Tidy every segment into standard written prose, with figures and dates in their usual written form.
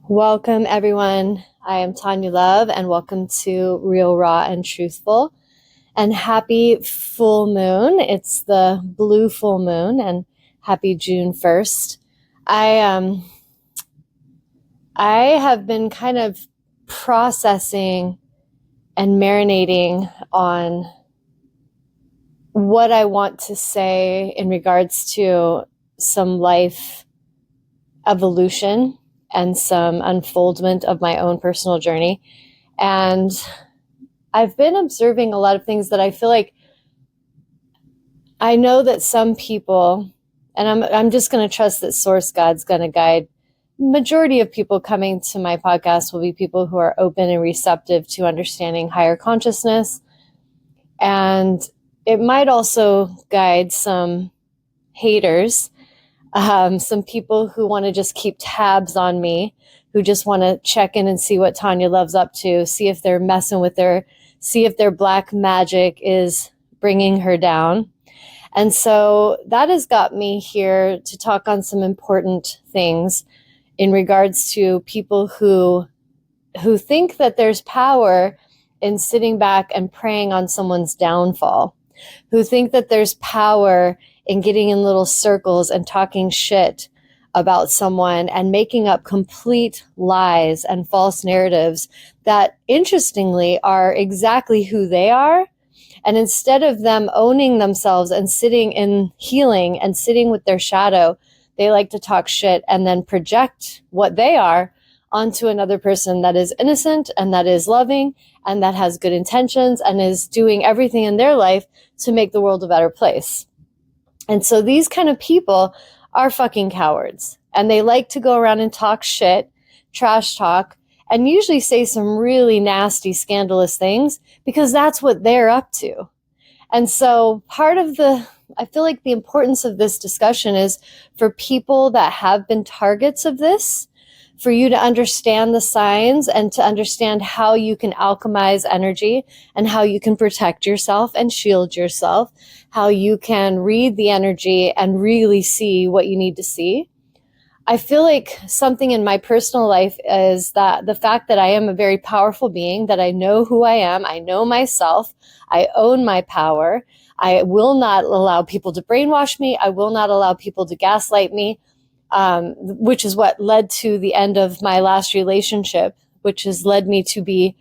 Welcome, everyone. I am Tawnya Love, and welcome to Real, Raw, and Truthful. And happy full moon. It's the blue full moon, and happy June 1st. I have been kind of processing and marinating on what I want to say in regards to some life evolution and some unfoldment of my own personal journey. And I've been observing a lot of things that I feel like I know that some people, and I'm just going to trust that Source God's going to guide. Majority of people coming to my podcast will be people who are open and receptive to understanding higher consciousness. And it might also guide some haters, some people who want to just keep tabs on me, who just want to check in and see what Tawnya Love's up to, see if they're messing with see if their black magic is bringing her down. And so that has got me here to talk on some important things in regards to people who think that there's power in sitting back and preying on someone's downfall, who think that there's power in getting in little circles and talking shit about someone and making up complete lies and false narratives that, interestingly, are exactly who they are. And instead of them owning themselves and sitting in healing and sitting with their shadow, they like to talk shit and then project what they are onto another person that is innocent and that is loving and that has good intentions and is doing everything in their life to make the world a better place. And so these kind of people are fucking cowards, and they like to go around and talk shit, trash talk, and usually say some really nasty, scandalous things because that's what they're up to. And so I feel like the importance of this discussion is for people that have been targets of this, for you to understand the signs and to understand how you can alchemize energy and how you can protect yourself and shield yourself, how you can read the energy and really see what you need to see. I feel like something in my personal life is that the fact that I am a very powerful being, that I know who I am, I know myself, I own my power. I will not allow people to brainwash me. I will not allow people to gaslight me. Which is what led to the end of my last relationship, which has led me to be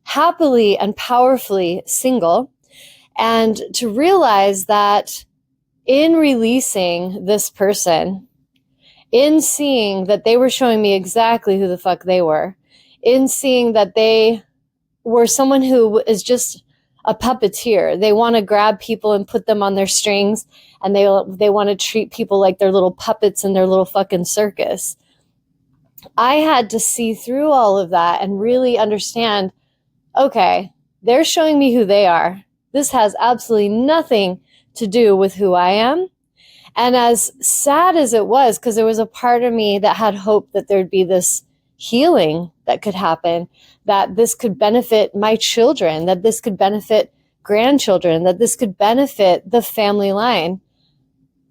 happily and powerfully single, and to realize that in releasing this person, in seeing that they were showing me exactly who the fuck they were, in seeing that they were someone who is just a puppeteer. They want to grab people and put them on their strings, and they want to treat people like they're little puppets in their little fucking circus. I had to see through all of that and really understand, okay, they're showing me who they are. This has absolutely nothing to do with who I am. And as sad as it was, because there was a part of me that had hope that there'd be this healing that could happen, that this could benefit my children, that this could benefit grandchildren, that this could benefit the family line.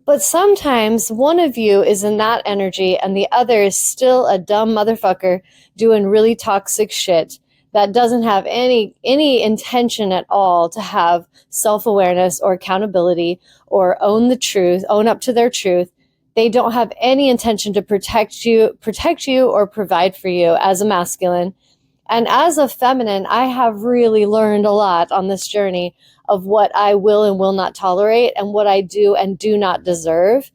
But sometimes one of you is in that energy and the other is still a dumb motherfucker doing really toxic shit that doesn't have any intention at all to have self-awareness or accountability or own up to their truth. They don't have any intention to protect you or provide for you as a masculine. And as a feminine, I have really learned a lot on this journey of what I will and will not tolerate and what I do and do not deserve.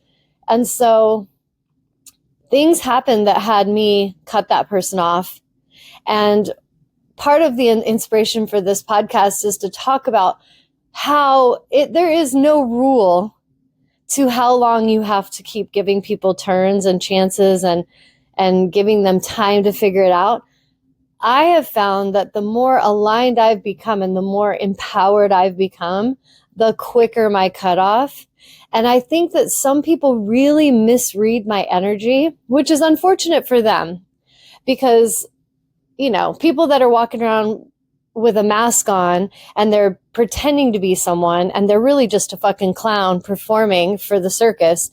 And so things happened that had me cut that person off. And part of the inspiration for this podcast is to talk about how there is no rule to how long you have to keep giving people turns and chances and giving them time to figure it out. I have found that the more aligned I've become and the more empowered I've become, the quicker my cutoff. And I think that some people really misread my energy, which is unfortunate for them because, people that are walking around with a mask on and they're pretending to be someone and they're really just a fucking clown performing for the circus,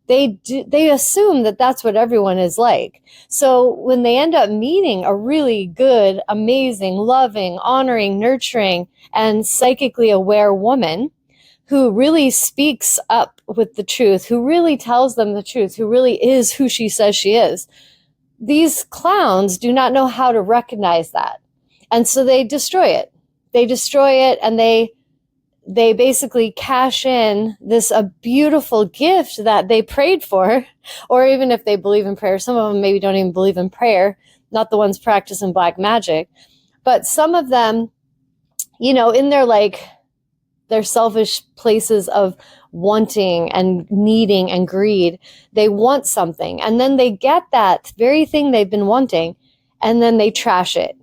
they assume that that's what everyone is like. So when they end up meeting a really good, amazing, loving, honoring, nurturing, and psychically aware woman who really speaks up with the truth, who really tells them the truth, who really is who she says she is, these clowns do not know how to recognize that. And so they destroy it. They destroy it, and they basically cash in this a beautiful gift that they prayed for. Or even if they believe in prayer, some of them maybe don't even believe in prayer, not the ones practicing black magic, but some of them, in their selfish places of wanting and needing and greed, they want something, and then they get that very thing they've been wanting, and then they trash it.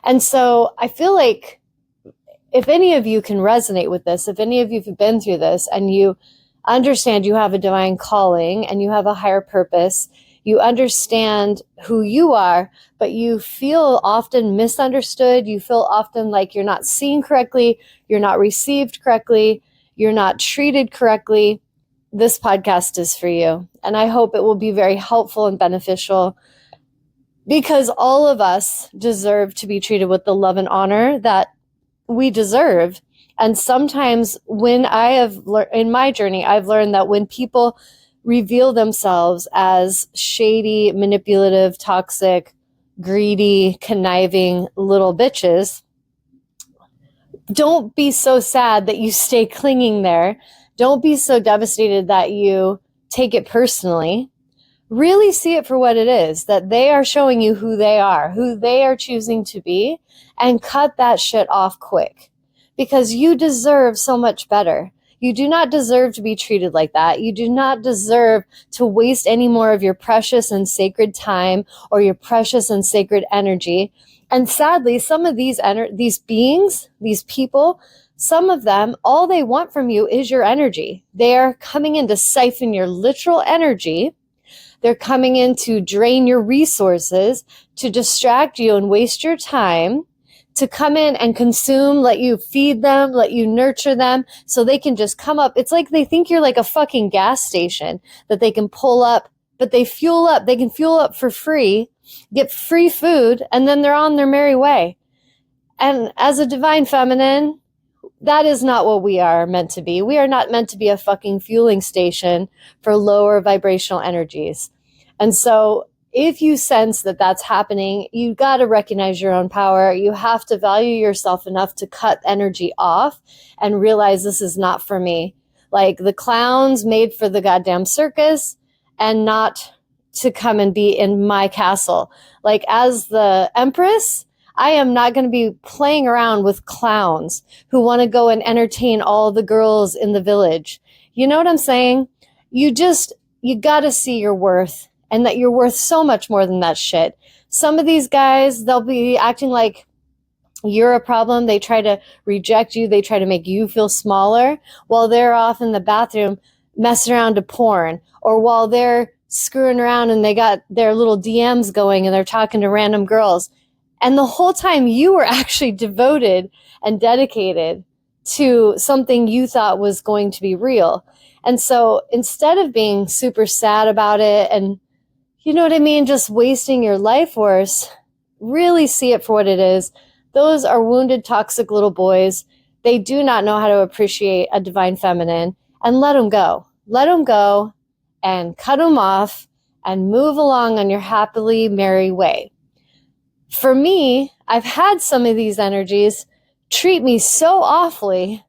And so I feel like if any of you can resonate with this, if any of you have been through this and you understand you have a divine calling and you have a higher purpose, you understand who you are, but you feel often misunderstood, you feel often like you're not seen correctly, you're not received correctly, you're not treated correctly, this podcast is for you. And I hope it will be very helpful and beneficial, because all of us deserve to be treated with the love and honor that we deserve. And sometimes when in my journey, I've learned that when people reveal themselves as shady, manipulative, toxic, greedy, conniving little bitches, don't be so sad that you stay clinging there. Don't be so devastated that you take it personally. Really see it for what it is, that they are showing you who they are choosing to be, and cut that shit off quick, because you deserve so much better. You do not deserve to be treated like that. You do not deserve to waste any more of your precious and sacred time or your precious and sacred energy. And sadly, some of these beings, these people, some of them, all they want from you is your energy. They are coming in to siphon your literal energy. They're coming in to drain your resources, to distract you and waste your time, to come in and consume, let you feed them, let you nurture them, so they can just come up. It's like they think you're like a fucking gas station that they can pull up, but they fuel up. They can fuel up for free, get free food, and then they're on their merry way. And as a divine feminine, that is not what we are meant to be. We are not meant to be a fucking fueling station for lower vibrational energies. And so if you sense that that's happening, you got to recognize your own power. You have to value yourself enough to cut energy off and realize this is not for me. Like the clowns made for the goddamn circus, and not to come and be in my castle. Like as the empress, I am not going to be playing around with clowns who want to go and entertain all the girls in the village. You know what I'm saying? You got to see your worth, and that you're worth so much more than that shit. Some of these guys, they'll be acting like you're a problem. They try to reject you. They try to make you feel smaller while they're off in the bathroom messing around to porn, or while they're screwing around and they got their little DMs going and they're talking to random girls. And the whole time you were actually devoted and dedicated to something you thought was going to be real. And so instead of being super sad about it and, you know what I mean, just wasting your life force, really see it for what it is. Those are wounded, toxic little boys. They do not know how to appreciate a divine feminine, and let them go. Let them go and cut them off and move along on your happily merry way. For me, I've had some of these energies treat me so awfully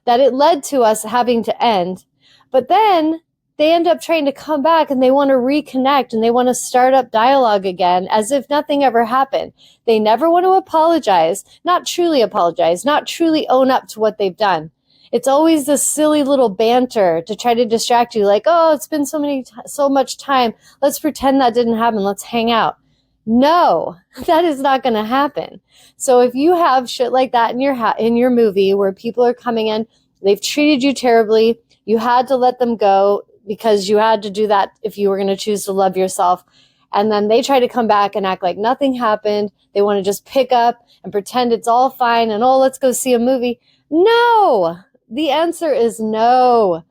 that it led to us having to end. But then they end up trying to come back and they want to reconnect and they want to start up dialogue again as if nothing ever happened. They never want to apologize, not truly own up to what they've done. It's always this silly little banter to try to distract you, like, oh, it's been so much time. Let's pretend that didn't happen. Let's hang out. No, that is not going to happen. So if you have shit like that in your movie where people are coming in, they've treated you terribly, you had to let them go because you had to do that if you were going to choose to love yourself. And then they try to come back and act like nothing happened. They want to just pick up and pretend it's all fine and, oh, let's go see a movie. No, the answer is no.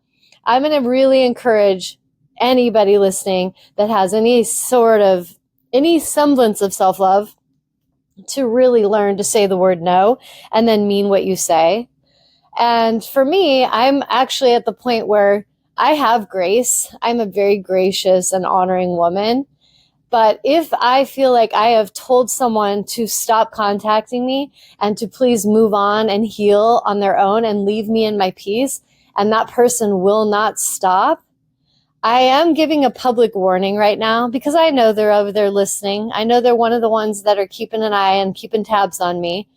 I'm going to really encourage anybody listening that has any semblance of self-love to really learn to say the word no and then mean what you say. And for me, I'm actually at the point where I have grace. I'm a very gracious and honoring woman. But if I feel like I have told someone to stop contacting me and to please move on and heal on their own and leave me in my peace, and that person will not stop, I am giving a public warning right now because I know they're over there listening. I know they're one of the ones that are keeping an eye and keeping tabs on me,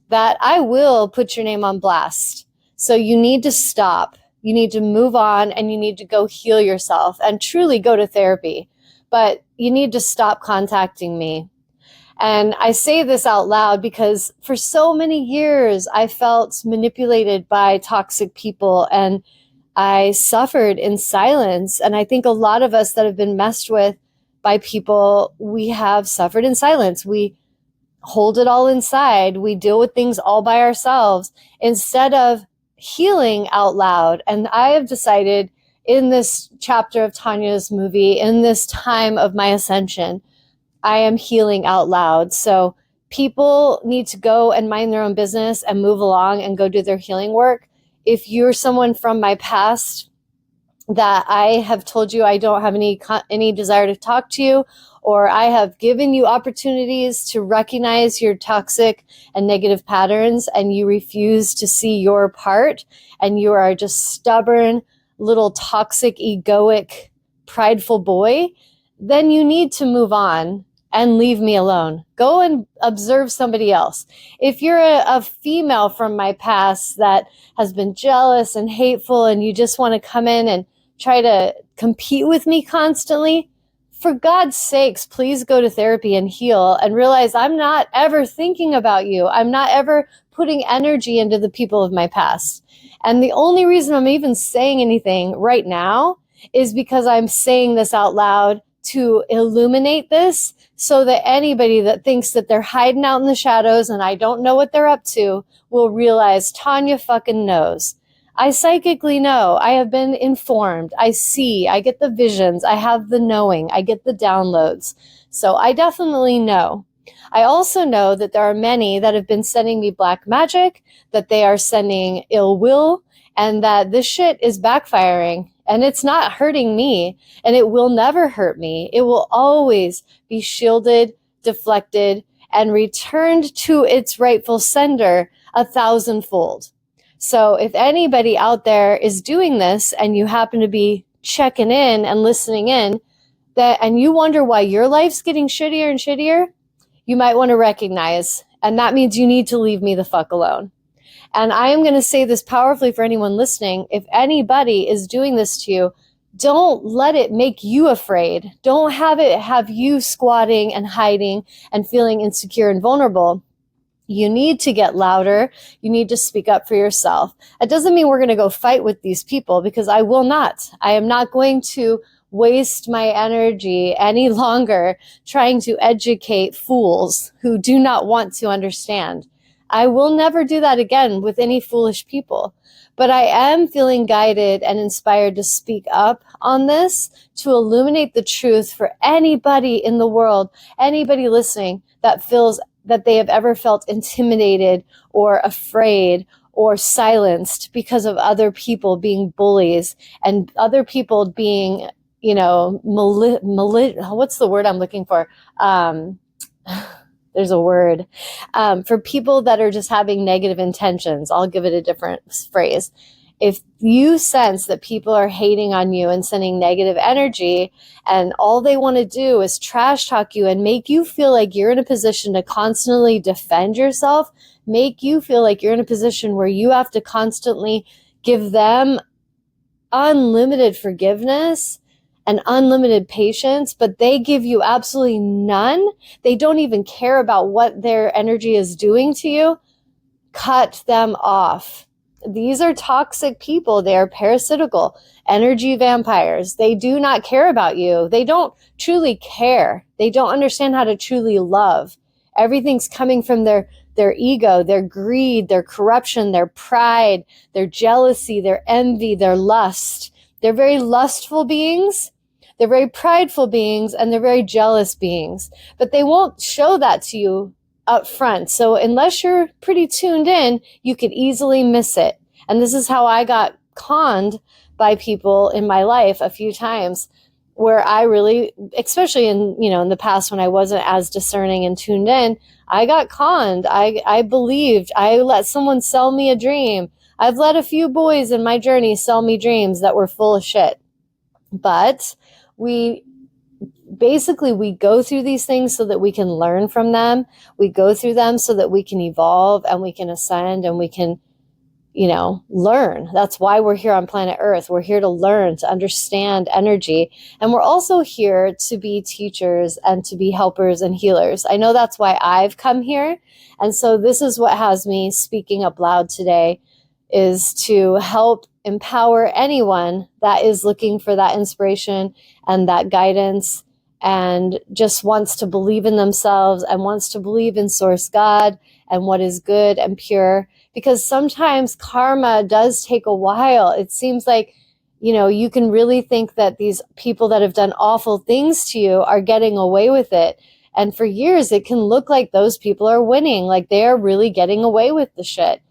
that I will put your name on blast. So you need to stop. You need to move on and you need to go heal yourself and truly go to therapy. But you need to stop contacting me. And I say this out loud because for so many years, I felt manipulated by toxic people and I suffered in silence. And I think a lot of us that have been messed with by people, we have suffered in silence. We hold it all inside. We deal with things all by ourselves instead of healing out loud. And I have decided in this chapter of Tanya's movie, in this time of my ascension, I am healing out loud. So people need to go and mind their own business and move along and go do their healing work. If you're someone from my past that I have told you I don't have any desire to talk to you, or I have given you opportunities to recognize your toxic and negative patterns and you refuse to see your part and you are just stubborn, little toxic, egoic, prideful boy, then you need to move on and leave me alone. Go and observe somebody else. If you're a female from my past that has been jealous and hateful and you just want to come in and try to compete with me constantly, for God's sakes, please go to therapy and heal and realize I'm not ever thinking about you. I'm not ever putting energy into the people of my past. And the only reason I'm even saying anything right now is because I'm saying this out loud to illuminate this so that anybody that thinks that they're hiding out in the shadows and I don't know what they're up to will realize Tawnya fucking knows. I psychically know. I have been informed. I see. I get the visions. I have the knowing. I get the downloads. So I definitely know. I also know that there are many that have been sending me black magic, that they are sending ill will, and that this shit is backfiring. And it's not hurting me, and it will never hurt me. It will always be shielded, deflected, and returned to its rightful sender 1,000-fold. So if anybody out there is doing this and you happen to be checking in and listening in, and you wonder why your life's getting shittier and shittier, you might want to recognize, and that means you need to leave me the fuck alone. And I am going to say this powerfully for anyone listening. If anybody is doing this to you, don't let it make you afraid. Don't have it have you squatting and hiding and feeling insecure and vulnerable. You need to get louder. You need to speak up for yourself. It doesn't mean we're going to go fight with these people, because I will not. I am not going to waste my energy any longer trying to educate fools who do not want to understand. I will never do that again with any foolish people. But I am feeling guided and inspired to speak up on this, to illuminate the truth for anybody in the world, anybody listening that feels that they have ever felt intimidated or afraid or silenced because of other people being bullies and other people being, what's the word I'm looking for? There's a word. For people that are just having negative intentions, I'll give it a different phrase. If you sense that people are hating on you and sending negative energy and all they want to do is trash talk you and make you feel like you're in a position to constantly defend yourself, make you feel like you're in a position where you have to constantly give them unlimited forgiveness and unlimited patience, but they give you absolutely none. They don't even care about what their energy is doing to you. Cut them off. These are toxic people. They are parasitical energy vampires. They do not care about you. They don't truly care. They don't understand how to truly love. Everything's coming from their ego, their greed, their corruption, their pride, their jealousy, their envy, their lust. They're very lustful beings. They're very prideful beings and they're very jealous beings, but they won't show that to you up front. So unless you're pretty tuned in, you could easily miss it. And this is how I got conned by people in my life a few times, where I really, especially in the past when I wasn't as discerning and tuned in, I got conned. I believed. I let someone sell me a dream. I've let a few boys in my journey sell me dreams that were full of shit. But we go through these things so that we can learn from them. We go through them so that we can evolve and we can ascend and we can, learn. That's why we're here on planet Earth. We're here to learn, to understand energy. And we're also here to be teachers and to be helpers and healers. I know that's why I've come here. And so this is what has me speaking up loud today, is to help empower anyone that is looking for that inspiration and that guidance and just wants to believe in themselves and wants to believe in Source God and what is good and pure. Because sometimes karma does take a while. It seems like, you can really think that these people that have done awful things to you are getting away with it. And for years, it can look like those people are winning, like they are really getting away with the shit.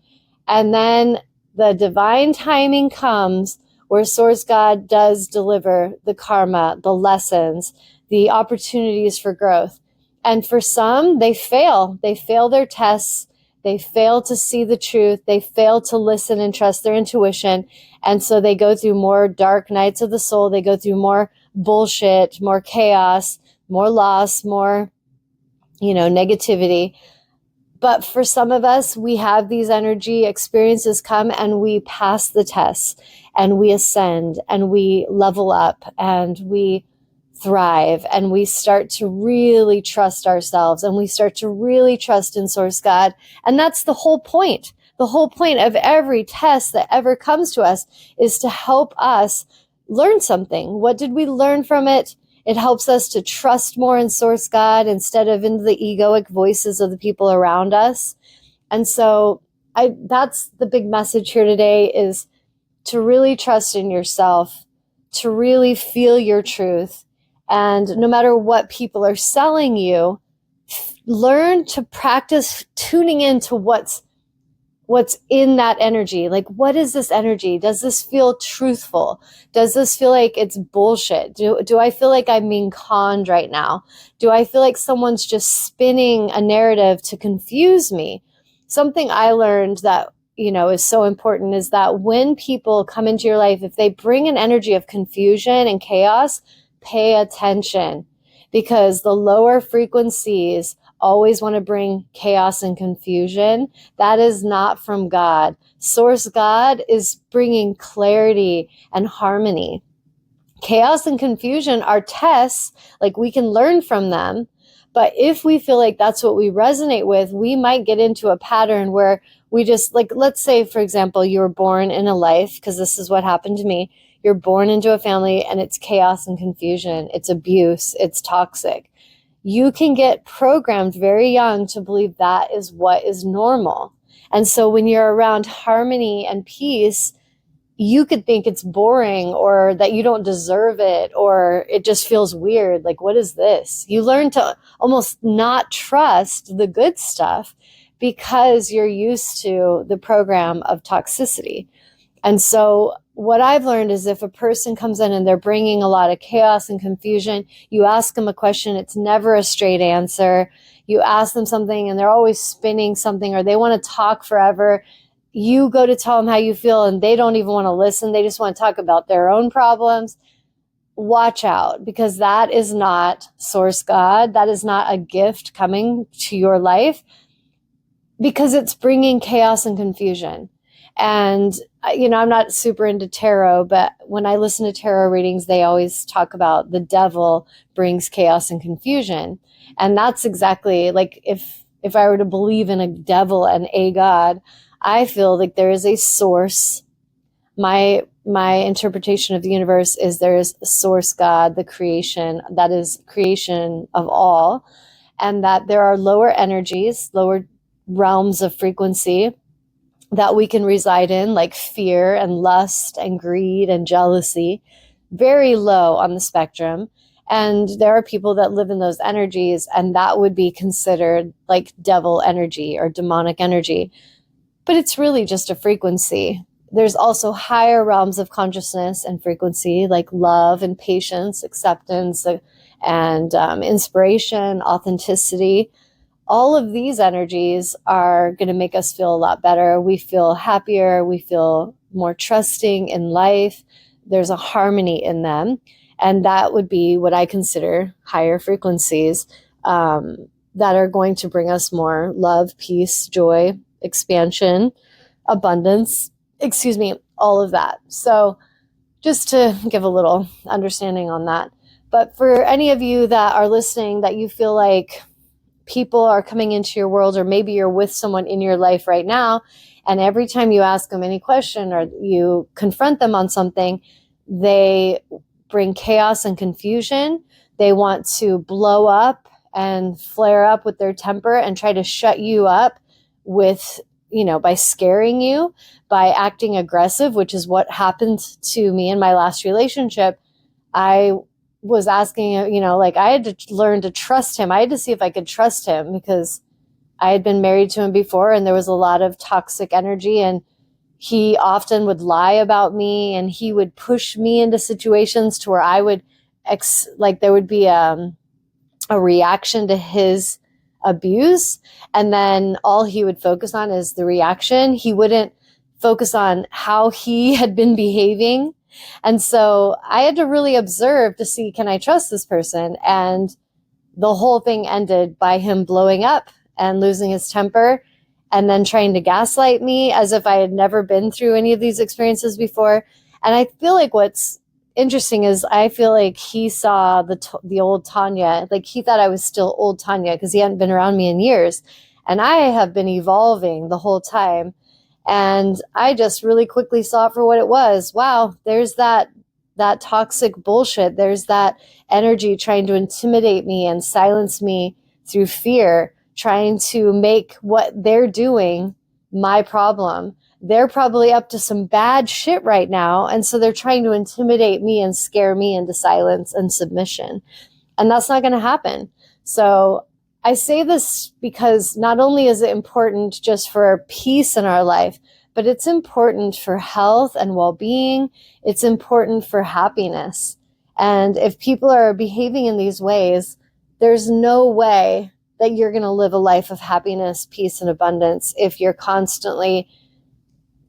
And then the divine timing comes where Source God does deliver the karma, the lessons, the opportunities for growth. And for some, they fail. They fail their tests. They fail to see the truth. They fail to listen and trust their intuition. And so they go through more dark nights of the soul. They go through more bullshit, more chaos, more loss, more, negativity. But for some of us, we have these energy experiences come and we pass the tests and we ascend and we level up and we thrive and we start to really trust ourselves and we start to really trust in Source God. And that's the whole point. The whole point of every test that ever comes to us is to help us learn something. What did we learn from it? It helps us to trust more in Source God instead of in the egoic voices of the people around us. And so that's the big message here today, is to really trust in yourself, to really feel your truth. And no matter what people are selling you, learn to practice tuning into what's in that energy. Like, what is this energy? Does this feel truthful? Does this feel like it's bullshit? Do I feel like I'm being conned right now? Do I feel like someone's just spinning a narrative to confuse me? Something I learned that, is so important is that when people come into your life, if they bring an energy of confusion and chaos, pay attention, because the lower frequencies always want to bring chaos and confusion. That is not from God. Source God is bringing clarity and harmony. Chaos and confusion are tests, like we can learn from them. But if we feel like that's what we resonate with, we might get into a pattern where we just, like, let's say, for example, you were born in a life, because this is what happened to me. You're born into a family and it's chaos and confusion. It's abuse. It's toxic. You can get programmed very young to believe that is what is normal. And so when you're around harmony and peace, you could think it's boring or that you don't deserve it, or it just feels weird. Like, what is this? You learn to almost not trust the good stuff because you're used to the program of toxicity. And so what I've learned is if a person comes in and they're bringing a lot of chaos and confusion, you ask them a question, it's never a straight answer. You ask them something and they're always spinning something, or they want to talk forever. You go to tell them how you feel and they don't even want to listen. They just want to talk about their own problems. Watch out, because that is not Source God. That is not a gift coming to your life, because it's bringing chaos and confusion. And, I'm not super into tarot, but when I listen to tarot readings, they always talk about the devil brings chaos and confusion. And that's exactly like, if I were to believe in a devil and a God, I feel like there is a source. My interpretation of the universe is there is a Source God, the creation, that is creation of all, and that there are lower energies, lower realms of frequency that we can reside in, like fear and lust and greed and jealousy. very low on the spectrum. And there are people that live in those energies, and that would be considered like devil energy or demonic energy. But it's really just a frequency. There's also higher realms of consciousness and frequency, like love and patience, acceptance, and inspiration, authenticity. All of these energies are going to make us feel a lot better. We feel happier. We feel more trusting in life. There's a harmony in them. And that would be what I consider higher frequencies that are going to bring us more love, peace, joy, expansion, abundance, all of that. So just to give a little understanding on that. But for any of you that are listening, that you feel like people are coming into your world, or maybe you're with someone in your life right now, and every time you ask them any question or you confront them on something, they bring chaos and confusion. They want to blow up and flare up with their temper and try to shut you up with, by scaring you, by acting aggressive, which is what happened to me in my last relationship. I was asking, I had to learn to trust him. I had to see if I could trust him because I had been married to him before, and there was a lot of toxic energy, and he often would lie about me, and he would push me into situations to where I would there would be a reaction to his abuse, and then all he would focus on is the reaction. He wouldn't focus on how he had been behaving. And so I had to really observe to see, can I trust this person? And the whole thing ended by him blowing up and losing his temper, and then trying to gaslight me as if I had never been through any of these experiences before. And I feel like what's interesting is I feel like he saw the old Tawnya, like he thought I was still old Tawnya because he hadn't been around me in years. And I have been evolving the whole time. And I just really quickly saw it for what it was. Wow, there's that toxic bullshit. There's that energy trying to intimidate me and silence me through fear, trying to make what they're doing my problem. They're probably up to some bad shit right now. And so they're trying to intimidate me and scare me into silence and submission. And that's not going to happen. So I say this because not only is it important just for our peace in our life, but it's important for health and well-being. It's important for happiness. And if people are behaving in these ways, there's no way that you're going to live a life of happiness, peace, and abundance if you're constantly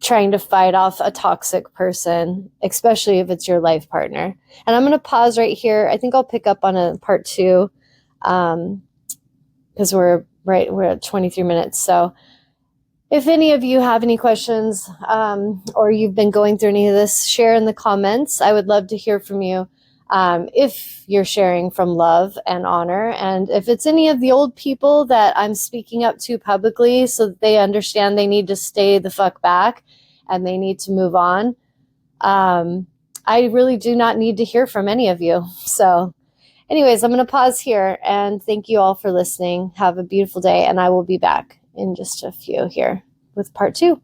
trying to fight off a toxic person, especially if it's your life partner. And I'm going to pause right here. I think I'll pick up on a part 2 because we're at 23 minutes. So if any of you have any questions or you've been going through any of this, share in the comments. I would love to hear from you if you're sharing from love and honor. And if it's any of the old people that I'm speaking up to publicly so that they understand they need to stay the fuck back and they need to move on, I really do not need to hear from any of you. So anyways, I'm going to pause here and thank you all for listening. Have a beautiful day, and I will be back in just a few here with part 2.